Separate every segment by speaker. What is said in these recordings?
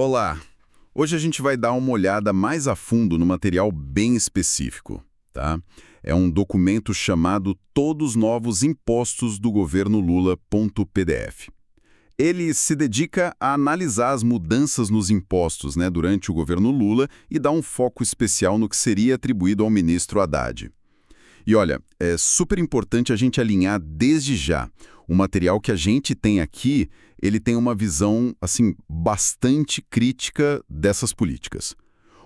Speaker 1: Olá! Hoje a gente vai dar uma olhada mais a fundo no material bem específico, tá? É um documento chamado Todos Novos Impostos do Governo Lula.pdf. Ele se dedica a analisar as mudanças nos impostos, durante o governo Lula e dá um foco especial no que seria atribuído ao ministro Haddad. E olha, é super importante a gente alinhar desde já. O material que a gente tem aqui, ele tem uma visão, bastante crítica dessas políticas.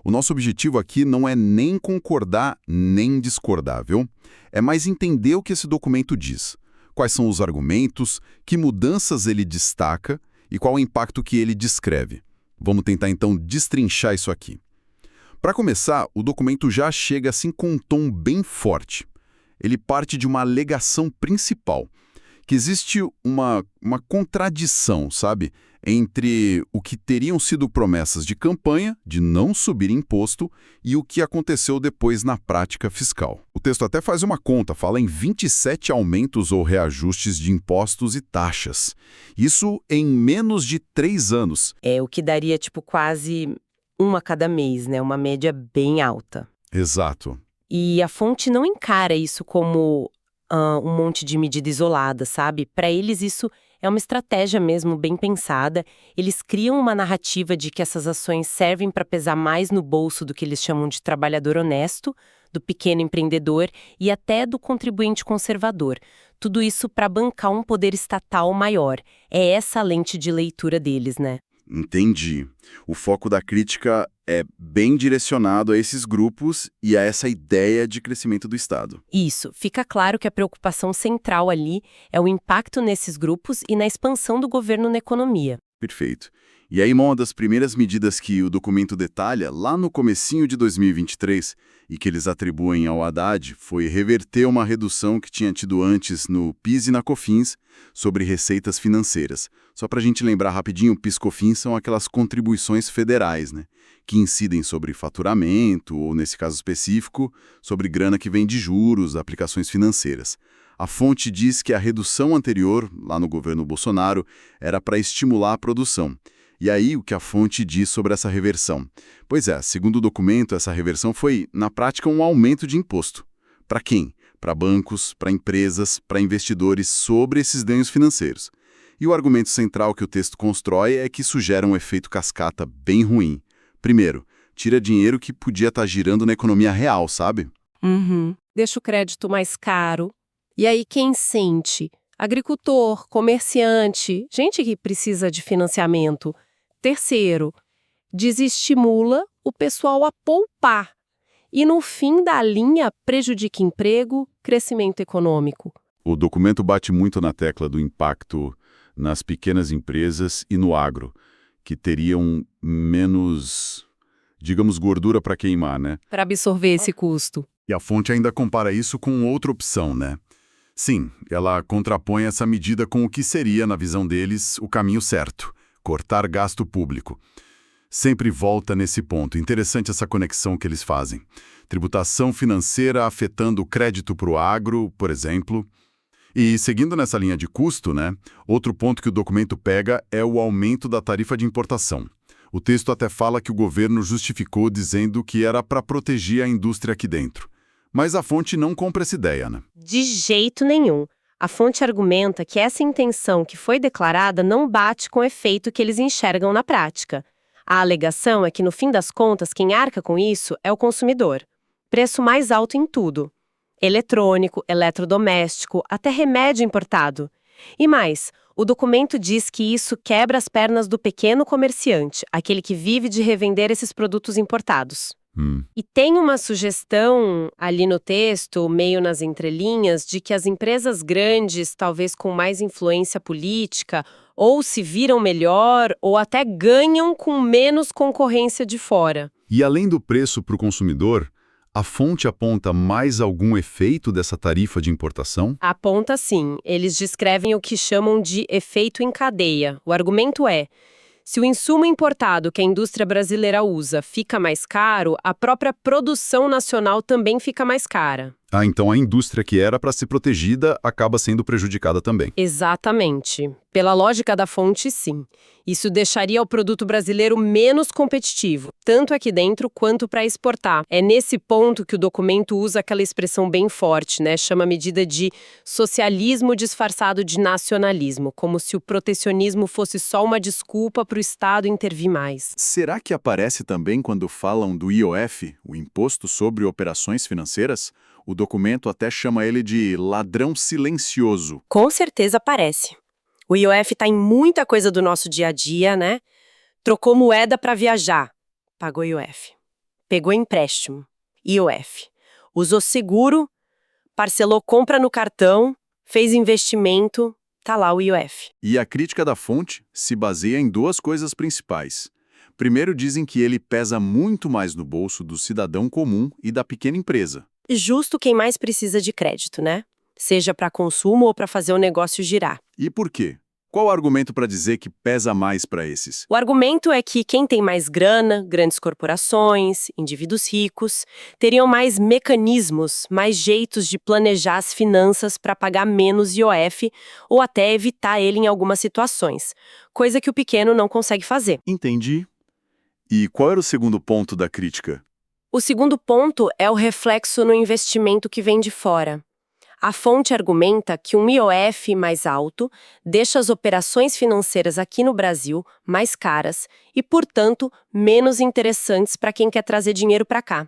Speaker 1: O nosso objetivo aqui não é nem concordar, nem discordar, viu? É mais entender o que esse documento diz. Quais são os argumentos, que mudanças ele destaca e qual o impacto que ele descreve. Vamos tentar, então, destrinchar isso aqui. Para começar, o documento já chega com um tom bem forte. Ele parte de uma alegação principal, que existe uma contradição, entre o que teriam sido promessas de campanha, de não subir imposto, e o que aconteceu depois na prática fiscal. O texto até faz uma conta, fala em 27 aumentos ou reajustes de impostos e taxas. Isso em menos de 3 anos.
Speaker 2: É o que daria, quase uma a cada mês, uma média bem alta.
Speaker 1: Exato.
Speaker 2: E a fonte não encara isso como um monte de medida isolada, sabe? Para eles isso é uma estratégia mesmo bem pensada. Eles criam uma narrativa de que essas ações servem para pesar mais no bolso do que eles chamam de trabalhador honesto, do pequeno empreendedor e até do contribuinte conservador. Tudo isso para bancar um poder estatal maior. É essa a lente de leitura deles, né?
Speaker 1: Entendi. O foco da crítica é bem direcionado a esses grupos e a essa ideia de crescimento do Estado.
Speaker 2: Isso. Fica claro que a preocupação central ali é o impacto nesses grupos e na expansão do governo na economia.
Speaker 1: Perfeito. E aí uma das primeiras medidas que o documento detalha, lá no comecinho de 2023, e que eles atribuem ao Haddad, foi reverter uma redução que tinha tido antes no PIS e na COFINS sobre receitas financeiras. Só para a gente lembrar rapidinho, PIS e COFINS são aquelas contribuições federais, que incidem sobre faturamento, ou nesse caso específico, sobre grana que vem de juros, aplicações financeiras. A fonte diz que a redução anterior, lá no governo Bolsonaro, era para estimular a produção. E aí, o que a fonte diz sobre essa reversão? Pois é, segundo o documento, essa reversão foi, na prática, um aumento de imposto. Para quem? Para bancos, para empresas, para investidores sobre esses ganhos financeiros. E o argumento central que o texto constrói é que isso gera um efeito cascata bem ruim. Primeiro, tira dinheiro que podia estar girando na economia real, sabe?
Speaker 2: Deixa o crédito mais caro. E aí quem sente? Agricultor, comerciante, gente que precisa de financiamento. Terceiro, desestimula o pessoal a poupar. E no fim da linha prejudica emprego, crescimento econômico.
Speaker 1: O documento bate muito na tecla do impacto nas pequenas empresas e no agro, que teriam menos, gordura para queimar,
Speaker 2: Para absorver esse custo.
Speaker 1: E a fonte ainda compara isso com outra opção, Sim, ela contrapõe essa medida com o que seria, na visão deles, o caminho certo: cortar gasto público. Sempre volta nesse ponto. Interessante essa conexão que eles fazem. Tributação financeira afetando o crédito para o agro, por exemplo. E seguindo nessa linha de custo, outro ponto que o documento pega é o aumento da tarifa de importação. O texto até fala que o governo justificou dizendo que era para proteger a indústria aqui dentro. Mas a fonte não compra essa ideia,
Speaker 2: De jeito nenhum. A fonte argumenta que essa intenção que foi declarada não bate com o efeito que eles enxergam na prática. A alegação é que, no fim das contas, quem arca com isso é o consumidor. Preço mais alto em tudo. Eletrônico, eletrodoméstico, até remédio importado. E mais, o documento diz que isso quebra as pernas do pequeno comerciante, aquele que vive de revender esses produtos importados. E tem uma sugestão ali no texto, meio nas entrelinhas, de que as empresas grandes, talvez com mais influência política, ou se viram melhor, ou até ganham com menos concorrência de fora.
Speaker 1: E além do preço para o consumidor, a fonte aponta mais algum efeito dessa tarifa de importação?
Speaker 2: Aponta sim. Eles descrevem o que chamam de efeito em cadeia. O argumento é: se o insumo importado que a indústria brasileira usa fica mais caro, a própria produção nacional também fica mais cara.
Speaker 1: Ah, então a indústria que era para ser protegida acaba sendo prejudicada também.
Speaker 2: Exatamente. Pela lógica da fonte, sim. Isso deixaria o produto brasileiro menos competitivo, tanto aqui dentro quanto para exportar. É nesse ponto que o documento usa aquela expressão bem forte, né? Chama a medida de socialismo disfarçado de nacionalismo, como se o protecionismo fosse só uma desculpa para o Estado intervir mais.
Speaker 3: Será que aparece também quando falam do IOF, o Imposto sobre Operações Financeiras? O documento até chama ele de ladrão silencioso.
Speaker 2: Com certeza aparece. O IOF está em muita coisa do nosso dia a dia, né? Trocou moeda para viajar, pagou IOF. Pegou empréstimo, IOF. Usou seguro, parcelou compra no cartão, fez investimento, tá lá o IOF.
Speaker 3: E a crítica da fonte se baseia em duas coisas principais. Primeiro, dizem que ele pesa muito mais no bolso do cidadão comum e da pequena empresa.
Speaker 2: Justo quem mais precisa de crédito, né? Seja para consumo ou para fazer o negócio girar.
Speaker 3: E por quê? Qual o argumento para dizer que pesa mais para esses?
Speaker 2: O argumento é que quem tem mais grana, grandes corporações, indivíduos ricos, teriam mais mecanismos, mais jeitos de planejar as finanças para pagar menos IOF ou até evitar ele em algumas situações, coisa que o pequeno não consegue fazer.
Speaker 3: Entendi. E qual era o segundo ponto da crítica?
Speaker 2: O segundo ponto é o reflexo no investimento que vem de fora. A fonte argumenta que um IOF mais alto deixa as operações financeiras aqui no Brasil mais caras e, portanto, menos interessantes para quem quer trazer dinheiro para cá.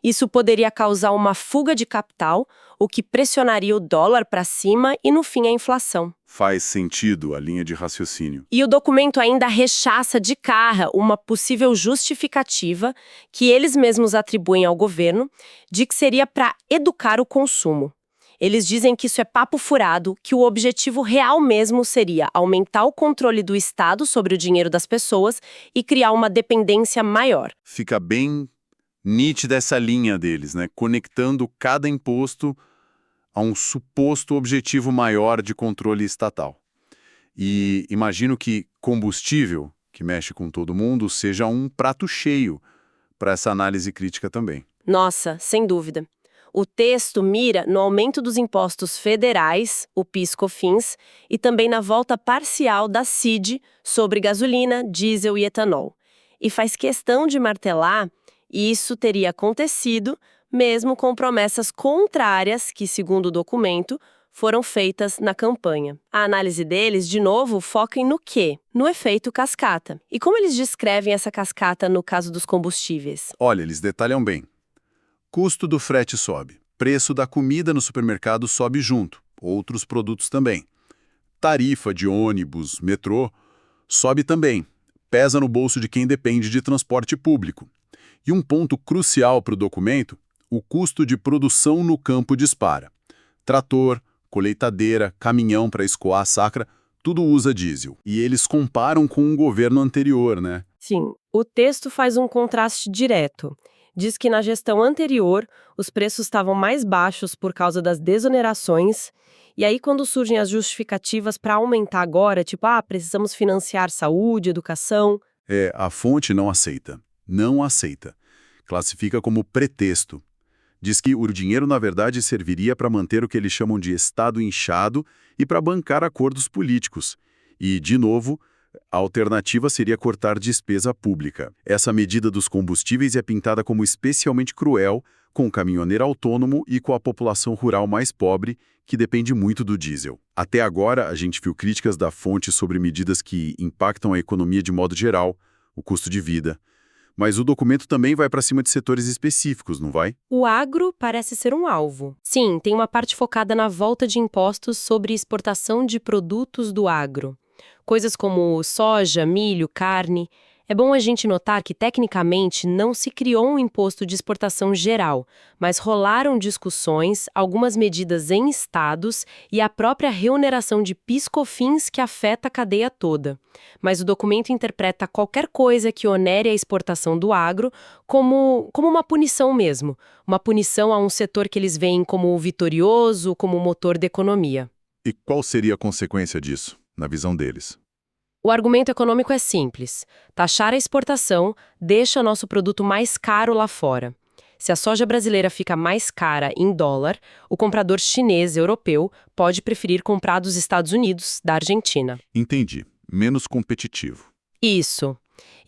Speaker 2: Isso poderia causar uma fuga de capital, o que pressionaria o dólar para cima e, no fim, a inflação.
Speaker 3: Faz sentido a linha de raciocínio.
Speaker 2: E o documento ainda rechaça de cara uma possível justificativa que eles mesmos atribuem ao governo de que seria para educar o consumo. Eles dizem que isso é papo furado, que o objetivo real mesmo seria aumentar o controle do Estado sobre o dinheiro das pessoas e criar uma dependência maior.
Speaker 3: Fica bem nítida essa linha deles, né? Conectando cada imposto a um suposto objetivo maior de controle estatal. E imagino que combustível, que mexe com todo mundo, seja um prato cheio para essa análise crítica também.
Speaker 2: Nossa, sem dúvida. O texto mira no aumento dos impostos federais, o PIS/COFINS, e também na volta parcial da CID sobre gasolina, diesel e etanol. E faz questão de martelar, e isso teria acontecido mesmo com promessas contrárias que, segundo o documento, foram feitas na campanha. A análise deles, de novo, foca em no quê? No efeito cascata. E como eles descrevem essa cascata no caso dos combustíveis?
Speaker 3: Olha, eles detalham bem. Custo do frete sobe. Preço da comida no supermercado sobe junto. Outros produtos também. Tarifa de ônibus, metrô, sobe também. Pesa no bolso de quem depende de transporte público. E um ponto crucial para o documento, o custo de produção no campo dispara. Trator, colheitadeira, caminhão para escoar a sacra, tudo usa diesel. E eles comparam com um governo anterior, né?
Speaker 2: Sim, o texto faz um contraste direto. Diz que na gestão anterior, os preços estavam mais baixos por causa das desonerações, e aí quando surgem as justificativas para aumentar agora, tipo, precisamos financiar saúde, educação...
Speaker 3: A fonte não aceita. Não aceita. Classifica como pretexto. Diz que o dinheiro, na verdade, serviria para manter o que eles chamam de Estado inchado e para bancar acordos políticos. E, de novo, a alternativa seria cortar despesa pública. Essa medida dos combustíveis é pintada como especialmente cruel com o caminhoneiro autônomo e com a população rural mais pobre, que depende muito do diesel. Até agora, a gente viu críticas da fonte sobre medidas que impactam a economia de modo geral, o custo de vida. Mas o documento também vai para cima de setores específicos, não vai?
Speaker 2: O agro parece ser um alvo. Sim, tem uma parte focada na volta de impostos sobre exportação de produtos do agro. Coisas como soja, milho, carne. É bom a gente notar que, tecnicamente, não se criou um imposto de exportação geral, mas rolaram discussões, algumas medidas em estados e a própria reoneração de PIS/COFINS que afeta a cadeia toda. Mas o documento interpreta qualquer coisa que onere a exportação do agro como uma punição mesmo, uma punição a um setor que eles veem como vitorioso, como motor da economia.
Speaker 3: E qual seria a consequência disso, na visão deles?
Speaker 2: O argumento econômico é simples. Taxar a exportação deixa nosso produto mais caro lá fora. Se a soja brasileira fica mais cara em dólar, o comprador chinês europeu pode preferir comprar dos Estados Unidos, da Argentina.
Speaker 3: Entendi. Menos competitivo.
Speaker 2: Isso.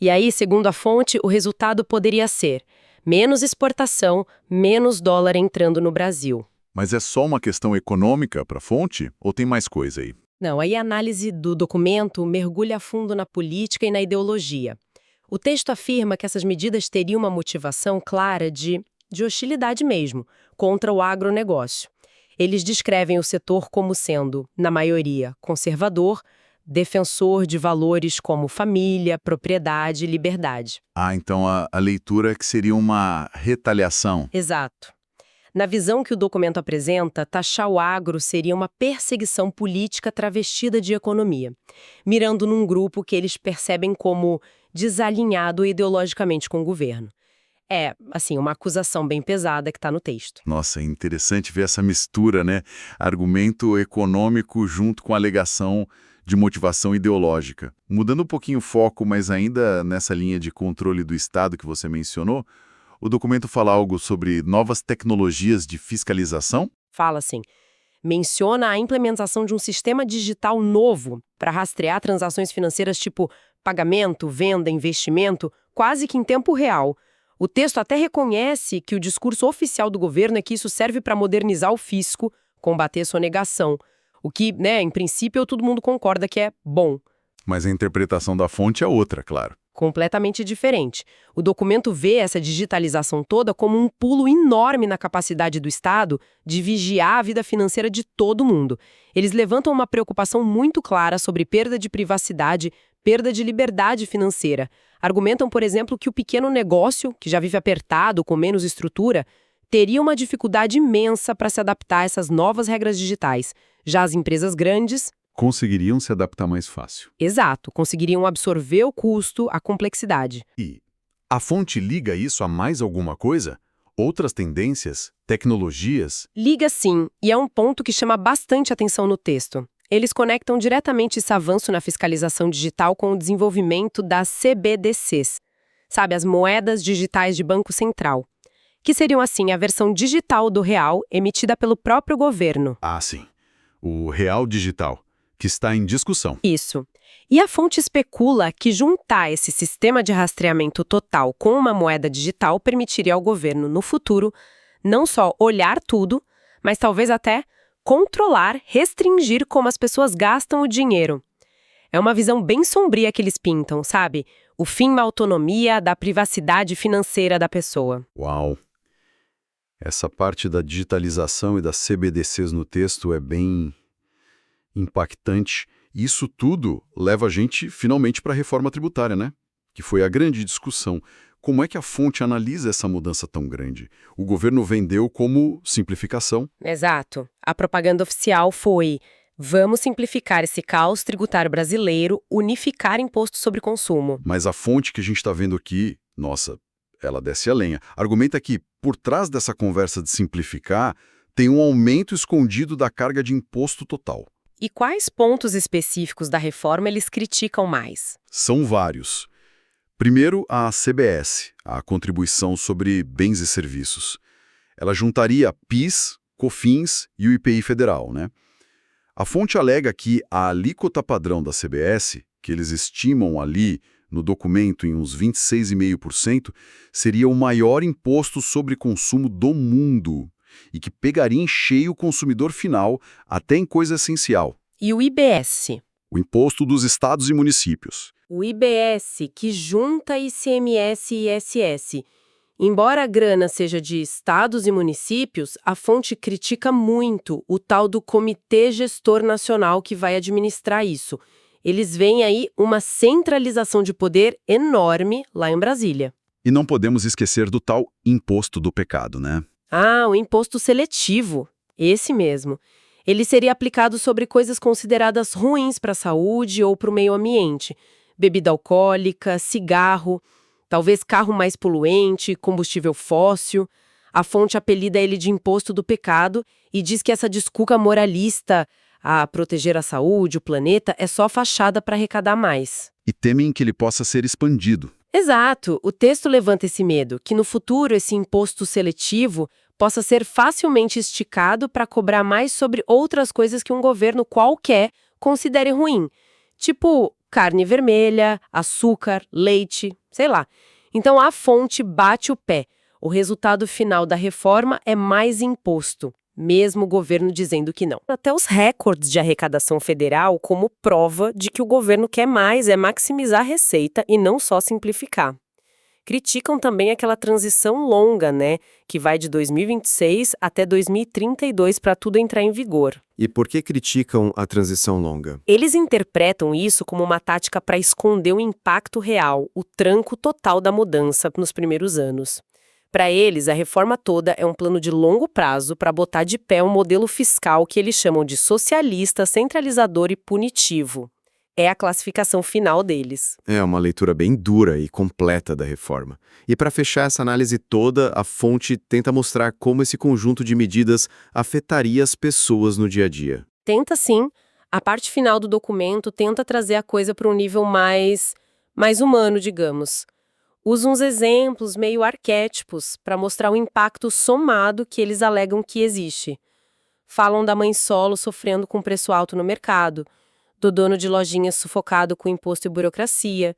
Speaker 2: E aí, segundo a fonte, o resultado poderia ser menos exportação, menos dólar entrando no Brasil.
Speaker 3: Mas é só uma questão econômica para a fonte ou tem mais coisa aí?
Speaker 2: Não, aí a análise do documento mergulha a fundo na política e na ideologia. O texto afirma que essas medidas teriam uma motivação clara de hostilidade mesmo, contra o agronegócio. Eles descrevem o setor como sendo, na maioria, conservador, defensor de valores como família, propriedade e liberdade.
Speaker 3: Ah, então a leitura é que seria uma retaliação.
Speaker 2: Exato. Na visão que o documento apresenta, taxar o agro seria uma perseguição política travestida de economia, mirando num grupo que eles percebem como desalinhado ideologicamente com o governo. É, assim, uma acusação bem pesada que está no texto.
Speaker 3: Nossa, é interessante ver essa mistura, né? Argumento econômico junto com alegação de motivação ideológica. Mudando um pouquinho o foco, mas ainda nessa linha de controle do Estado que você mencionou, o documento fala algo sobre novas tecnologias de fiscalização?
Speaker 2: Fala assim, menciona a implementação de um sistema digital novo para rastrear transações financeiras tipo pagamento, venda, investimento, quase que em tempo real. O texto até reconhece que o discurso oficial do governo é que isso serve para modernizar o fisco, combater sonegação. O que, né, em princípio, todo mundo concorda que é bom.
Speaker 3: Mas a interpretação da fonte é outra, claro.
Speaker 2: Completamente diferente. O documento vê essa digitalização toda como um pulo enorme na capacidade do Estado de vigiar a vida financeira de todo mundo. Eles levantam uma preocupação muito clara sobre perda de privacidade, perda de liberdade financeira. Argumentam, por exemplo, que o pequeno negócio, que já vive apertado, com menos estrutura, teria uma dificuldade imensa para se adaptar a essas novas regras digitais. Já as empresas grandes
Speaker 3: Conseguiriam se adaptar mais fácil.
Speaker 2: exato, conseguiriam absorver o custo, a complexidade.
Speaker 3: E a fonte liga isso a mais alguma coisa? Outras tendências? Tecnologias?
Speaker 2: Liga sim, e é um ponto que chama bastante atenção no texto. Eles conectam diretamente esse avanço na fiscalização digital com o desenvolvimento das CBDCs, sabe, as moedas digitais de Banco Central, que seriam assim a versão digital do real emitida pelo próprio governo.
Speaker 3: Ah, sim. O real digital, que está em discussão.
Speaker 2: Isso. E a fonte especula que juntar esse sistema de rastreamento total com uma moeda digital permitiria ao governo, no futuro, não só olhar tudo, mas talvez até controlar, restringir como as pessoas gastam o dinheiro. É uma visão bem sombria que eles pintam, sabe? O fim da autonomia, da privacidade financeira da pessoa.
Speaker 3: Uau! Essa parte da digitalização e das CBDCs no texto é bem impactante. Isso tudo leva a gente finalmente para a reforma tributária, né? Que foi a grande discussão. Como é que a fonte analisa essa mudança tão grande? O governo vendeu como simplificação.
Speaker 2: Exato. A propaganda oficial foi: vamos simplificar esse caos tributário brasileiro, unificar imposto sobre consumo.
Speaker 3: Mas a fonte que a gente está vendo aqui, nossa, ela desce a lenha. Argumenta que, por trás dessa conversa de simplificar, tem um aumento escondido da carga de imposto total.
Speaker 2: E quais pontos específicos da reforma eles criticam mais?
Speaker 3: São vários. Primeiro, a CBS, a Contribuição sobre Bens e Serviços. Ela juntaria PIS, COFINS e o IPI federal, né? A fonte alega que a alíquota padrão da CBS, que eles estimam ali no documento em uns 26,5%, seria o maior imposto sobre consumo do mundo e que pegaria em cheio o consumidor final, até em coisa essencial.
Speaker 2: E o IBS?
Speaker 3: O Imposto dos Estados e Municípios.
Speaker 2: O IBS, que junta ICMS e ISS. Embora a grana seja de estados e municípios, a fonte critica muito o tal do Comitê Gestor Nacional que vai administrar isso. Eles veem aí uma centralização de poder enorme lá em Brasília.
Speaker 3: E não podemos esquecer do tal imposto do pecado, né?
Speaker 2: Ah, o imposto seletivo. Esse mesmo. Ele seria aplicado sobre coisas consideradas ruins para a saúde ou para o meio ambiente. Bebida alcoólica, cigarro, talvez carro mais poluente, combustível fóssil. A fonte apelida ele de imposto do pecado e diz que essa desculpa moralista a proteger a saúde, o planeta, é só fachada para arrecadar mais.
Speaker 3: E temem que ele possa ser expandido,
Speaker 2: Exato, o texto levanta esse medo, que no futuro esse imposto seletivo possa ser facilmente esticado para cobrar mais sobre outras coisas que um governo qualquer considere ruim, tipo carne vermelha, açúcar, leite, sei lá. Então a fonte bate o pé. O resultado final da reforma é mais imposto, mesmo o governo dizendo que não. Até os recordes de arrecadação federal como prova de que o governo quer mais é maximizar a receita e não só simplificar. Criticam também aquela transição longa, né, que vai de 2026 até 2032 para tudo entrar em vigor.
Speaker 4: E por que criticam a transição longa?
Speaker 2: Eles interpretam isso como uma tática para esconder o impacto real, o tranco total da mudança nos primeiros anos. Para eles, a reforma toda é um plano de longo prazo para botar de pé um modelo fiscal que eles chamam de socialista, centralizador e punitivo. É a classificação final deles.
Speaker 4: É uma leitura bem dura e completa da reforma. E para fechar essa análise toda, a fonte tenta mostrar como esse conjunto de medidas afetaria as pessoas no dia a dia.
Speaker 2: Tenta sim. A parte final do documento tenta trazer a coisa para um nível mais humano, digamos. Usa uns exemplos meio arquétipos para mostrar o impacto somado que eles alegam que existe. Falam da mãe solo sofrendo com preço alto no mercado, do dono de lojinhas sufocado com imposto e burocracia,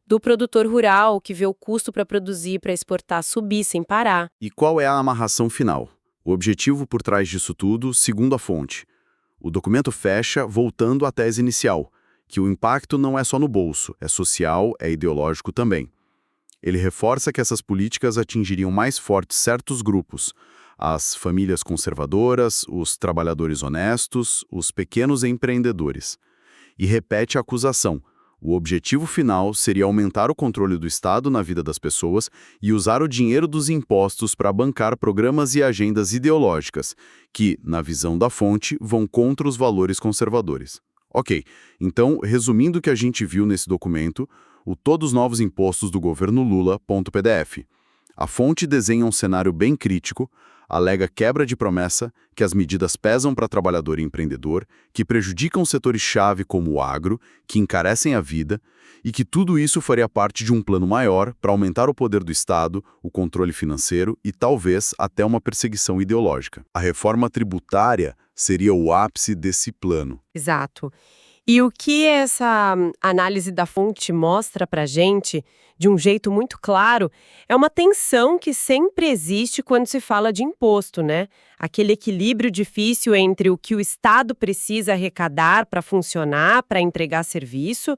Speaker 2: do produtor rural que vê o custo para produzir e para exportar subir sem parar.
Speaker 3: E qual é a amarração final? O objetivo por trás disso tudo, segundo a fonte. O documento fecha voltando à tese inicial, que o impacto não é só no bolso, é social, é ideológico também. Ele reforça que essas políticas atingiriam mais forte certos grupos, as famílias conservadoras, os trabalhadores honestos, os pequenos empreendedores. E repete a acusação. O objetivo final seria aumentar o controle do Estado na vida das pessoas e usar o dinheiro dos impostos para bancar programas e agendas ideológicas que, na visão da fonte, vão contra os valores conservadores. Ok, então, resumindo o que a gente viu nesse documento, o Todos os Novos Impostos do Governo Lula.pdf. A fonte desenha um cenário bem crítico, alega quebra de promessa, que as medidas pesam para trabalhador e empreendedor, que prejudicam setores-chave como o agro, que encarecem a vida, e que tudo isso faria parte de um plano maior para aumentar o poder do Estado, o controle financeiro e talvez até uma perseguição ideológica. A reforma tributária seria o ápice desse plano.
Speaker 2: Exato. E o que essa análise da fonte mostra para a gente, de um jeito muito claro, é uma tensão que sempre existe quando se fala de imposto, né? Aquele equilíbrio difícil entre o que o Estado precisa arrecadar para funcionar, para entregar serviço,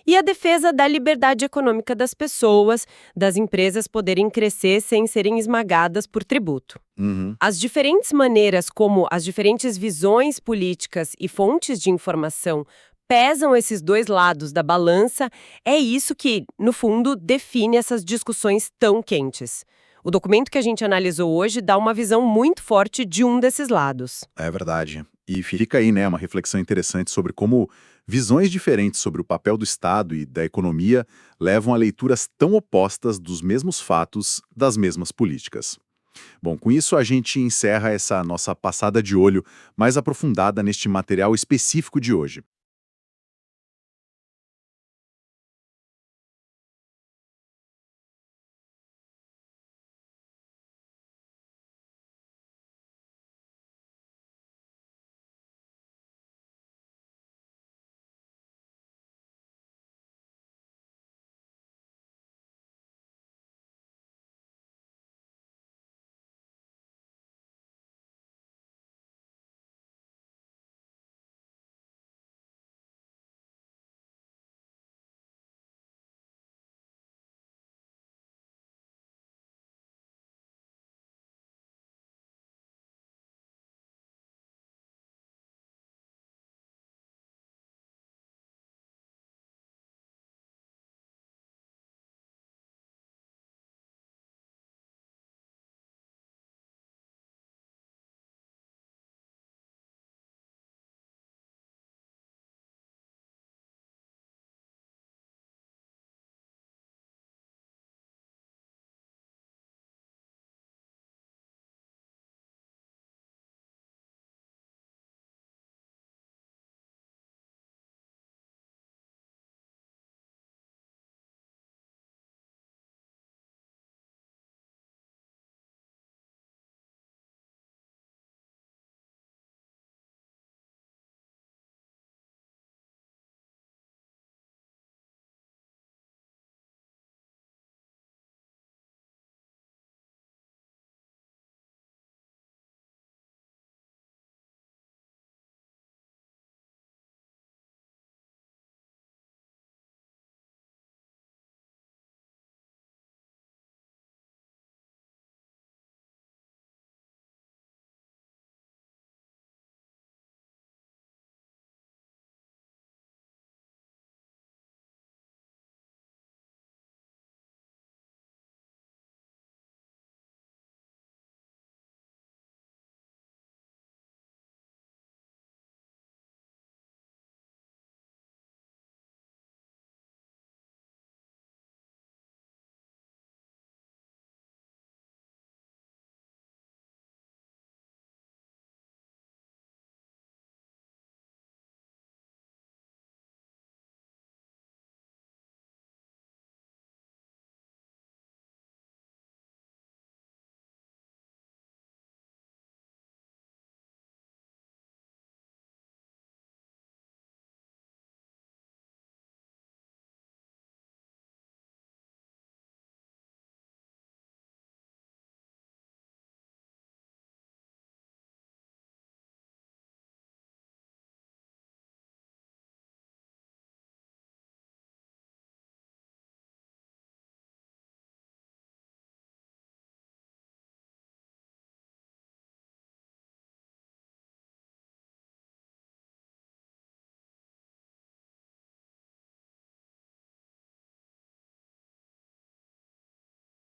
Speaker 2: e a defesa da liberdade econômica das pessoas, das empresas poderem crescer sem serem esmagadas por tributo. As diferentes maneiras como as diferentes visões políticas e fontes de informação pesam esses dois lados da balança, é isso que, no fundo, define essas discussões tão quentes. O documento que a gente analisou hoje dá uma visão muito forte de um desses lados.
Speaker 3: É verdade. E fica aí, né, uma reflexão interessante sobre como visões diferentes sobre o papel do Estado e da economia levam a leituras tão opostas dos mesmos fatos, das mesmas políticas. Bom, com isso a gente encerra essa nossa passada de olho mais aprofundada neste material específico de hoje.